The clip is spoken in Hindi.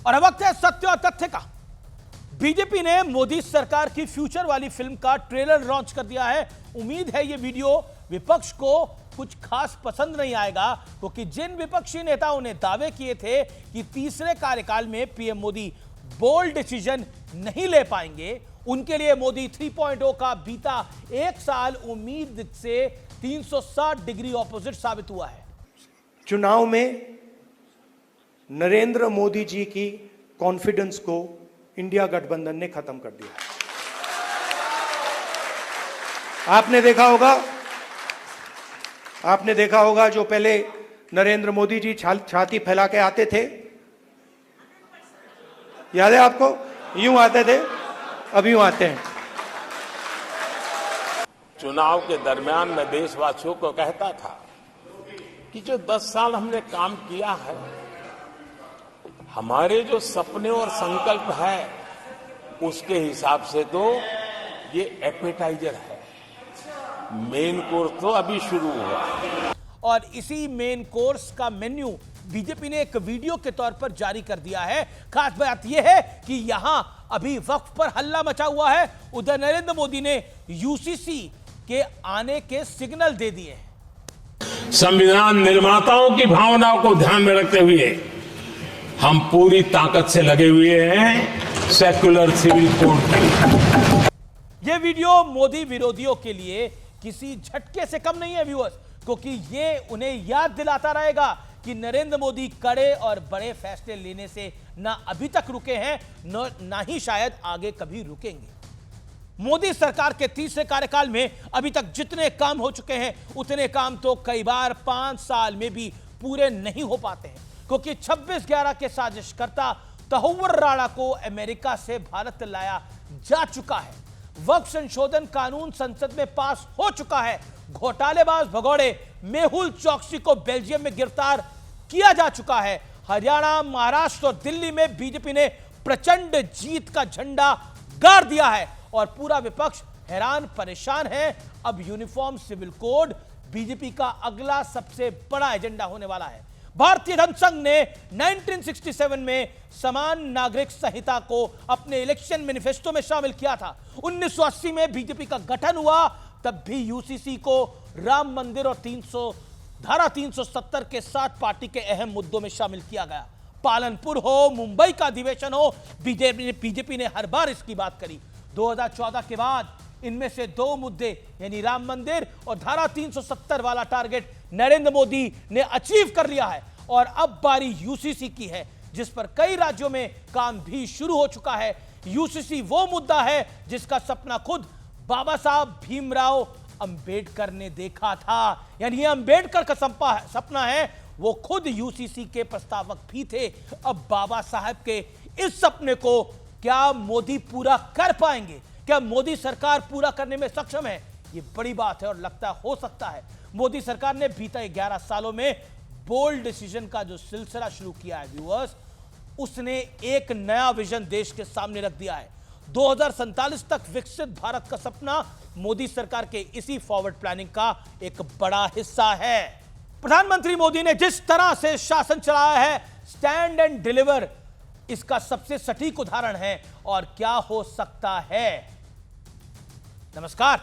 और अब वक्त है सत्य और तथ्य का। बीजेपी ने मोदी सरकार की फ्यूचर वाली फिल्म का ट्रेलर लॉन्च कर दिया है। उम्मीद है ये वीडियो विपक्ष को कुछ खास पसंद नहीं आएगा, क्योंकि जिन विपक्षी नेताओं ने दावे किए थे कि तीसरे कार्यकाल में पीएम मोदी बोल्ड डिसीजन नहीं ले पाएंगे, उनके लिए मोदी 3.0 का बीता एक साल उम्मीद से 360 डिग्री ऑपोजिट साबित हुआ है। चुनाव में नरेंद्र मोदी जी की कॉन्फिडेंस को इंडिया गठबंधन ने खत्म कर दिया। आपने देखा होगा जो पहले नरेंद्र मोदी जी छाती फैला के आते थे, याद है आपको? यूं आते थे, अब यूं आते हैं। चुनाव के दरमियान मैं देशवासियों को कहता था कि जो 10 साल हमने काम किया है, हमारे जो सपने और संकल्प है, उसके हिसाब से तो ये एपेटाइजर है, मेन कोर्स तो अभी शुरू हुआ। और इसी मेन कोर्स का मेन्यू बीजेपी ने एक वीडियो के तौर पर जारी कर दिया है। खास बात यह है कि यहां अभी वक्फ पर हल्ला मचा हुआ है। उधर नरेंद्र मोदी ने यूसीसी के आने के सिग्नल दे दिए हैं। संविधान निर्माताओं की भावनाओं को ध्यान में रखते हुए हम पूरी ताकत से लगे हुए हैं सेक्युलर सिविल कोड पर। यह वीडियो मोदी विरोधियों के लिए किसी झटके से कम नहीं है व्यूअर्स, क्योंकि ये उन्हें याद दिलाता रहेगा कि नरेंद्र मोदी कड़े और बड़े फैसले लेने से ना अभी तक रुके हैं, ना ही शायद आगे कभी रुकेंगे। मोदी सरकार के तीसरे कार्यकाल में अभी तक जितने काम हो चुके हैं, उतने काम तो कई बार 5 साल में भी पूरे नहीं हो पाते हैं, क्योंकि 26/11 के साजिशकर्ता तहव्वुर राणा को अमेरिका से भारत लाया जा चुका है। वक्फ संशोधन कानून संसद में पास हो चुका है। घोटालेबाज भगौड़े मेहुल चौकसी को बेल्जियम में गिरफ्तार किया जा चुका है। हरियाणा, महाराष्ट्र और दिल्ली में बीजेपी ने प्रचंड जीत का झंडा गाड़ दिया है और पूरा विपक्ष हैरान परेशान है। अब यूनिफॉर्म सिविल कोड बीजेपी का अगला सबसे बड़ा एजेंडा होने वाला है। भारतीय जनसंघ ने 1967 में समान नागरिक संहिता को अपने इलेक्शन मैनिफेस्टो में शामिल किया था। 1980 में बीजेपी का गठन हुआ, तब भी यूसीसी को राम मंदिर और धारा 370 के साथ पार्टी के अहम मुद्दों में शामिल किया गया। पालनपुर हो, मुंबई का अधिवेशन हो, बीजेपी ने हर बार इसकी बात करी। 2014 के बाद इनमें से 2 मुद्दे यानी राम मंदिर और धारा 370 वाला टारगेट नरेंद्र मोदी ने अचीव कर लिया है और अब बारी यूसीसी की है, जिस पर कई राज्यों में काम भी शुरू हो चुका है। यूसीसी वो मुद्दा है जिसका सपना खुद बाबा साहब भीमराव अंबेडकर ने देखा था, यानी ये अंबेडकर का सपना है, वो खुद यूसीसी के प्रस्तावक भी थे। अब बाबा साहब के इस सपने को क्या मोदी पूरा कर पाएंगे? क्या मोदी सरकार पूरा करने में सक्षम है? ये बड़ी बात है और लगता हो सकता है मोदी सरकार ने बीते 11 सालों में बोल्ड डिसीजन का जो सिलसिला शुरू किया है व्यूअर्स, उसने एक नया विजन देश के सामने रख दिया है। 2047 तक विकसित भारत का सपना मोदी सरकार के इसी फॉरवर्ड प्लानिंग का एक बड़ा हिस्सा है। प्रधानमंत्री मोदी ने जिस तरह से शासन चलाया है, स्टैंड एंड डिलीवर इसका सबसे सटीक उदाहरण है। और क्या हो सकता है? नमस्कार।